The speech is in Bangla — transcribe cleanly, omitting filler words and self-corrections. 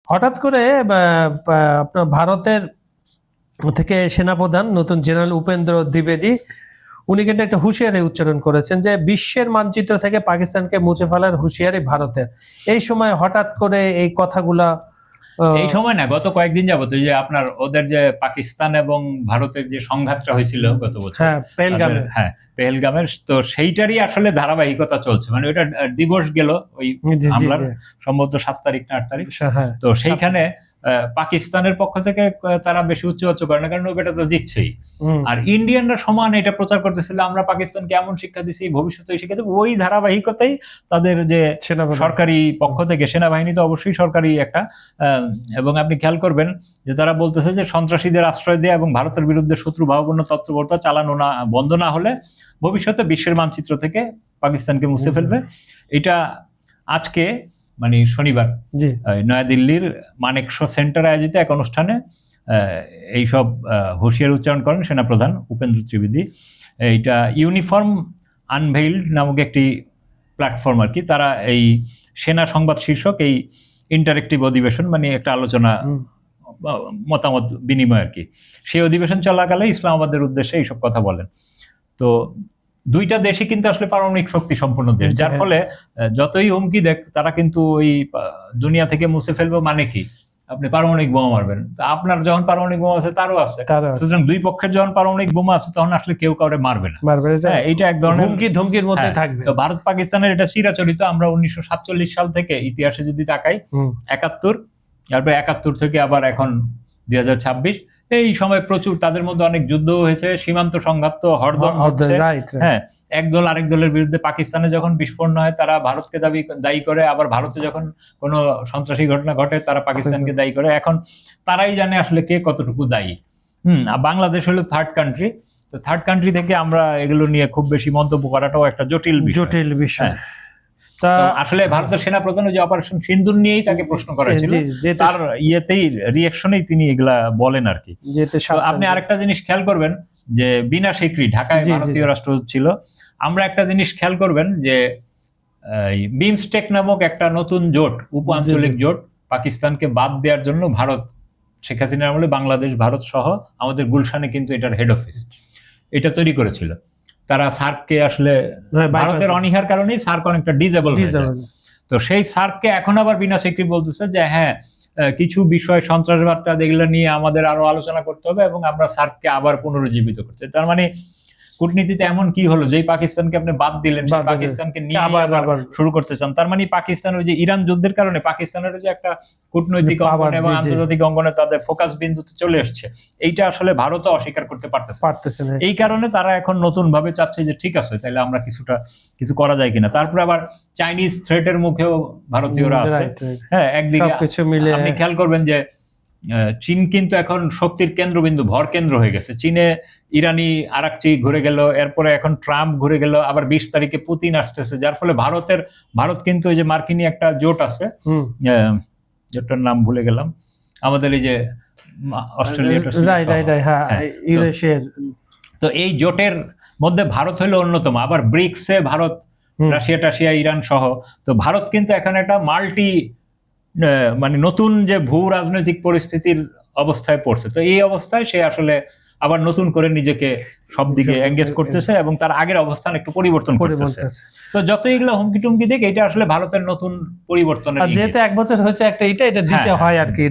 হঠাৎ করে আপনার ভারতের থেকে সেনাপ্রধান নতুন জেনারেল উপেন্দ্র দ্বিবেদী উনি কিন্তু একটা হুঁশিয়ারি উচ্চারণ করেছেন যে বিশ্বের মানচিত্র থেকে পাকিস্তানকে মুছে ফেলার হুঁশিয়ারি ভারতের। এই সময় হঠাৎ করে এই কথাগুলা এই সময় না, গত কয়েকদিন যাবত যে আপনার ওদের যে পাকিস্তান এবং ভারতের যে সংঘাতটা হয়েছিল গত বছর, পেহেলগামের, তো সেইটারই আসলে ধারাবাহিকতা চলছে। মানে ওইটা দিবস গেল ওই হামলার, সম্ভবত 7 তারিখ না 8 তারিখ। তো সেইখানে পাকিস্তানের পক্ষ থেকে তারা বেশি উচ্চবাচ্য করে না, কারণ ওইটা তো জিতছেই। আর ইন্ডিয়ানরা সমান এটা প্রচার করতেছিল, আমরা পাকিস্তানকে এমন শিক্ষা দিচ্ছি, ভবিষ্যতে শিক্ষা দেবো। ওই ধারাবাহিকতাই তাদের যে সরকারি পক্ষ থেকে, সেনাবাহিনী তো অবশ্যই সরকারি একটা, এবং আপনি খেয়াল করবেন যে তারা বলতেছে যে সন্ত্রাসীদের আশ্রয় দেয়া এবং ভারতের বিরুদ্ধে শত্রু ভাবপূর্ণ তৎপরতা চালানো না বন্ধ না হলে ভবিষ্যতে বিশ্বের মানচিত্র থেকে পাকিস্তানকে মুছে ফেলবে। এটা আজকে মানে শনিবার নয়াদিল্লির মানেকশ সেন্টারে আয়োজিত এক অনুষ্ঠানে এইসব হুঁশিয়ারি উচ্চারণ করেন সেনাপ্রধান উপেন্দ্র ত্রিবেদী। এইটা ইউনিফর্ম আনভেইলড নামক একটি প্ল্যাটফর্ম আর কি, তারা এই সেনা সংবাদ শীর্ষক এই ইন্টারেক্টিভ অধিবেশন, মানে একটা আলোচনা মতামত বিনিময় আর কি, সেই অধিবেশন চলাকালে ইসলামাবাদের উদ্দেশ্যে এইসব কথা বলেন। তো দুইটা দেশই কিন্তু আসলে পারমাণবিক শক্তি সম্পন্ন দেশ, যার ফলে যতই হুমকি দেখ তারা কিন্তু ওই দুনিয়া থেকে মুছে ফেলবে। মানে কি, আপনি পারমাণবিক বোমা মারবেন, আপনার যখন পারমাণবিক বোমা আছে তারও আছে, সুতরাং দুই পক্ষের যখন পারমাণবিক বোমা আছে তখন আসলে কেউ কাউরে মারবে না। এইটা এক ধরনের হুমকি ধমকির মধ্যে থাকবে। তো ভারত পাকিস্তানের এটা চিরাচরিত। আমরা 1947 সাল থেকে ইতিহাসে যদি তাকাই, 71, তারপরে 71 থেকে আবার এখন 2026, এই সময় প্রচুর তাদের মধ্যে অনেক যুদ্ধ হয়েছে, সীমান্ত সংঘাত তো হরদম হচ্ছে। হ্যাঁ, এক দল আরেক দলের বিরুদ্ধে। পাকিস্তানে যখন বিস্ফোরণ হয় তারা ভারতকে দায়ী করে, আবার ভারতে যখন কোনো সন্ত্রাসী ঘটনা ঘটে তারা পাকিস্তানকে দায়ী করে। এখন তারাই জানে আসলে কে কতটুকু দায়ী। বাংলাদেশ হলো থার্ড কান্ট্রি, তো থার্ড কান্ট্রি থেকে আমরা এগুলো নিয়ে খুব বেশি মন্তব্য করাটাও একটা জটিল বিষয়। তা আসলে ভারতের সেনাপ্রধান যে অপারেশন সিন্দুর নিয়েই তাকে প্রশ্ন করা ছিল, তার ইয়েতেই রিঅ্যাকশনেই তিনি এগুলা বলেন আর কি। আপনি আরেকটা জিনিস খেয়াল করবেন যে বিনা সিকরি ঢাকায় ভারতীয় রাষ্ট্রদূত ছিল। আমরা একটা জিনিস খেয়াল করবেন যে বিমস্টেক নামক একটা নতুন জোট, উপ আঞ্চলিক জোট, পাকিস্তানকে বাদ দেওয়ার জন্য ভারত, শেখ হাসিনার আমলে বাংলাদেশ, ভারত সহ আমাদের গুলশানে কিন্তু এটার হেড অফিস এটা তৈরি করেছিল। তারা সার্ককে আসলে ভারতের অনীহার কারণেই সার্ক অনেকটা ডিজেবল হয়েছে। তো সেই সার্ককে এখন আবার বিনা স্বীকৃতি বলতেছে যে হ্যাঁ, কিছু বিষয় সন্ত্রাসবাদটা এগুলো নিয়ে আমাদের আরো আলোচনা করতে হবে এবং আমরা সার্ককে আবার পুনরুজ্জীবিত করতে। তার মানে কূটনীতিতে এমন কি হলো যে পাকিস্তানকে আপনি বাদ দিলেন, পাকিস্তানকে নিয়ে আবার শুরু করতে চান। তার মানে পাকিস্তানের যে ইরান যুদ্ধের কারণে পাকিস্তানের যে একটা কূটনৈতিক অঙ্গন এবং আন্তর্জাতিক অঙ্গনে তাদের ফোকাস বিন্দুতে চলে এসছে, এইটা আসলে ভারতও অস্বীকার করতে পারতেছে না। এই কারণে তারা এখন নতুন ভাবে চাচ্ছে যে ঠিক আছে, তাহলে আমরা কিছু করা যায় কিনা। তারপরে আবার চাইনিজ থ্রেটের মুখেও ভারতীয়রা আছে। হ্যাঁ, একদিকে আপনি খেয়াল করবেন যে চীন কিন্তু এখন শক্তির কেন্দ্রবিন্দু, ভর কেন্দ্র হয়ে গেছে। চীনে ইরানি আরাকচি ঘুরে গেল, এরপরে এখন ট্রাম্প ঘুরে গেল, আবার 20 তারিখে পুতিন আসতেছে, যার ফলে ভারত কিন্তু ওই যে মার্কিনী একটা জোট আছে, জোটটার নাম ভুলে গেলাম, আমাদের এই যে অস্ট্রেলিয়া, তো এই জোটের মধ্যে ভারত হলো অন্যতম। আবার ব্রিক্সে ভারত, রাশিয়া টাশিয়া ইরান সহ। তো ভারত কিন্তু এখন একটা মানে নতুন যে ভূ রাজনৈতিক পরিস্থিতির অবস্থায় পড়ছে। তো এই অবস্থায় সে আসলে আবার নতুন করে নিজেকে সব দিকে এঙ্গেজ করতেছে এবং তার আগের অবস্থান একটু পরিবর্তন করতেছে। তো যত এগুলো হুমকি টুমকি দেখ, এটা আসলে ভারতের নতুন পরিবর্তনের, যেহেতু 1 বছর হয়েছে একটা এটা দিতে হয় আর কি।